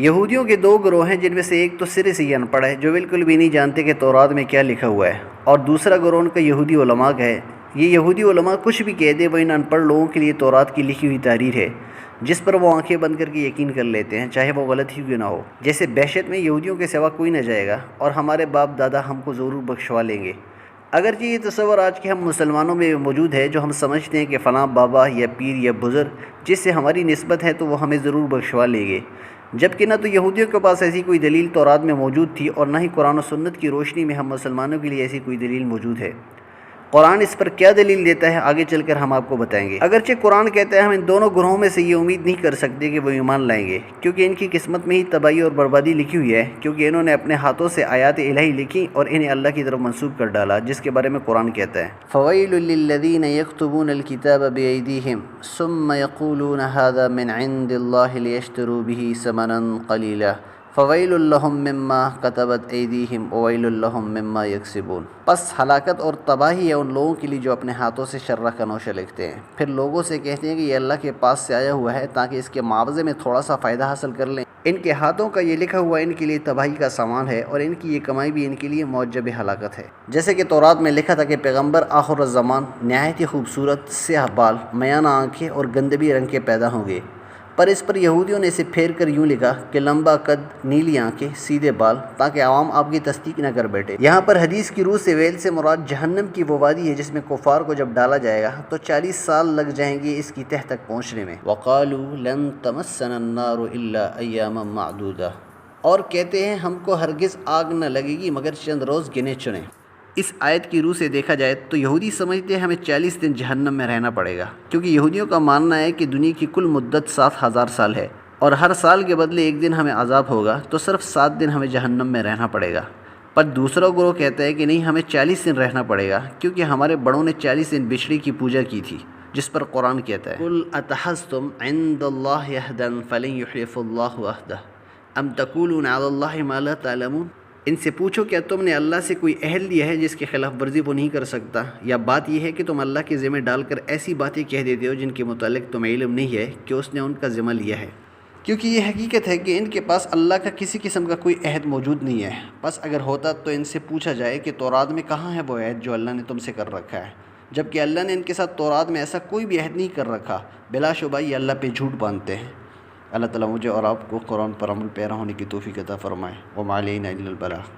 یہودیوں کے دو گروہ ہیں، جن میں سے ایک تو سرے سے ہی ان پڑھ ہے، جو بالکل بھی نہیں جانتے کہ تورات میں کیا لکھا ہوا ہے، اور دوسرا گروہ ان کا یہودی علماء کا ہے۔ یہ یہودی علماء کچھ بھی کہہ دے، وہ ان پڑھ لوگوں کے لیے تورات کی لکھی ہوئی تحریر ہے، جس پر وہ آنکھیں بند کر کے یقین کر لیتے ہیں، چاہے وہ غلط ہی کیوں نہ ہو۔ جیسے بحشت میں یہودیوں کے سوا کوئی نہ جائے گا، اور ہمارے باپ دادا ہم کو ضرور بخشوا لیں گے۔ اگرچہ یہ تصور آج کے ہم مسلمانوں میں موجود ہے، جو ہم سمجھتے ہیں کہ فلاں بابا یا پیر یا بزرگ جس سے ہماری نسبت ہے تو وہ ہمیں ضرور بخشوا لیں گے، جبکہ نہ تو یہودیوں کے پاس ایسی کوئی دلیل تورات میں موجود تھی، اور نہ ہی قرآن و سنت کی روشنی میں ہم مسلمانوں کے لیے ایسی کوئی دلیل موجود ہے۔ قرآن اس پر کیا دلیل دیتا ہے، آگے چل کر ہم آپ کو بتائیں گے۔ اگرچہ قرآن کہتا ہے ہم ان دونوں گروہوں میں سے یہ امید نہیں کر سکتے کہ وہ ایمان لائیں گے، کیونکہ ان کی قسمت میں ہی تباہی اور بربادی لکھی ہوئی ہے، کیونکہ انہوں نے اپنے ہاتھوں سے آیات الہی لکھی اور انہیں اللہ کی طرف منسوب کر ڈالا، جس کے بارے میں قرآن کہتا ہے فَوَيْلٌ لِّلَّذِينَ يَكْتُبُونَ الْكِتَابَ بِأَيْدِيهِمْ ثُمَّ يَقُولُونَ هَٰذَا مِنْ عِندِ اللَّهِ لِيَشْتَرُوا بِهِ ثَمَنًا قَلِيلًا فَوَيْلٌ لَّهُم مِّمَّا كَتَبَتْ أَيْدِيهِمْ وَوَيْلٌ لَّهُم مِّمَّا يَكْسِبُونَ۔ پس ہلاکت اور تباہی ہے ان لوگوں کے لیے جو اپنے ہاتھوں سے شرح کا نوشہ لکھتے ہیں، پھر لوگوں سے کہتے ہیں کہ یہ اللہ کے پاس سے آیا ہوا ہے تاکہ اس کے معاوضے میں تھوڑا سا فائدہ حاصل کر لیں۔ ان کے ہاتھوں کا یہ لکھا ہوا ان کے لیے تباہی کا سامان ہے، اور ان کی یہ کمائی بھی ان کے لیے موجب ہلاکت ہے۔ جیسے کہ تورات میں لکھا تھا کہ پیغمبر آخر الزمان نہایت ہی خوبصورت، سیاہ بال، میانہ آنکھیں اور گندبی رنگ کے پیدا ہوں گے، پر اس پر یہودیوں نے اسے پھیر کر یوں لکھا کہ لمبا قد، نیلی آنکھیں، سیدھے بال، تاکہ عوام آپ کی تصدیق نہ کر بیٹھے۔ یہاں پر حدیث کی روح سے ویل سے مراد جہنم کی وہ وادی ہے جس میں کفار کو جب ڈالا جائے گا تو 40 سال لگ جائیں گے اس کی تہ تک پہنچنے میں۔ وَقَالُوا لَن تَمَسَّنَا النَّارُ إِلَّا أَيَّامًا مَّعْدُودَةً، اور کہتے ہیں ہم کو ہرگز آگ نہ لگے گی مگر چند روز گنے چنے۔ اس آیت کی روح سے دیکھا جائے تو یہودی سمجھتے ہیں ہمیں 40 دن جہنم میں رہنا پڑے گا، کیونکہ یہودیوں کا ماننا ہے کہ دنیا کی کل مدت 7,000 سال ہے، اور ہر سال کے بدلے ایک دن ہمیں عذاب ہوگا، تو صرف 7 دن ہمیں جہنم میں رہنا پڑے گا۔ پر دوسرا گروہ کہتا ہے کہ نہیں، ہمیں 40 دن رہنا پڑے گا، کیونکہ ہمارے بڑوں نے 40 دن بچھڑی کی پوجا کی تھی، جس پر قرآن کہتا ہے قُلْ أَتَخَذْتُمْ عِندَ اللَّهِ عَهْدًا فَلَن يُخْلِفَ اللَّهُ عَهْدَهُ أَمْ تَقُولُونَ عَلَى اللَّهِ مَا لَا تَعْلَمُونَ۔ ان سے پوچھو کیا تم نے اللہ سے کوئی عہد لیا ہے جس کی خلاف ورزی وہ نہیں کر سکتا، یا بات یہ ہے کہ تم اللہ کے ذمہ ڈال کر ایسی باتیں کہہ دیتے ہو جن کے متعلق تمہیں علم نہیں ہے کہ اس نے ان کا ذمہ لیا ہے، کیونکہ یہ حقیقت ہے کہ ان کے پاس اللہ کا کسی قسم کا کوئی عہد موجود نہیں ہے۔ بس اگر ہوتا تو ان سے پوچھا جائے کہ تورات میں کہاں ہے وہ عہد جو اللہ نے تم سے کر رکھا ہے، جبکہ اللہ نے ان کے ساتھ تورات میں ایسا کوئی بھی عہد نہیں کر رکھا۔ بلا شبہ یہ اللہ پہ جھوٹ باندھتے ہیں۔ اللہ تعالیٰ مجھے اور آپ کو قرآن پر عمل پیرا ہونے کی توفیق عطا فرمائے۔ وما علینا الا البلاغ۔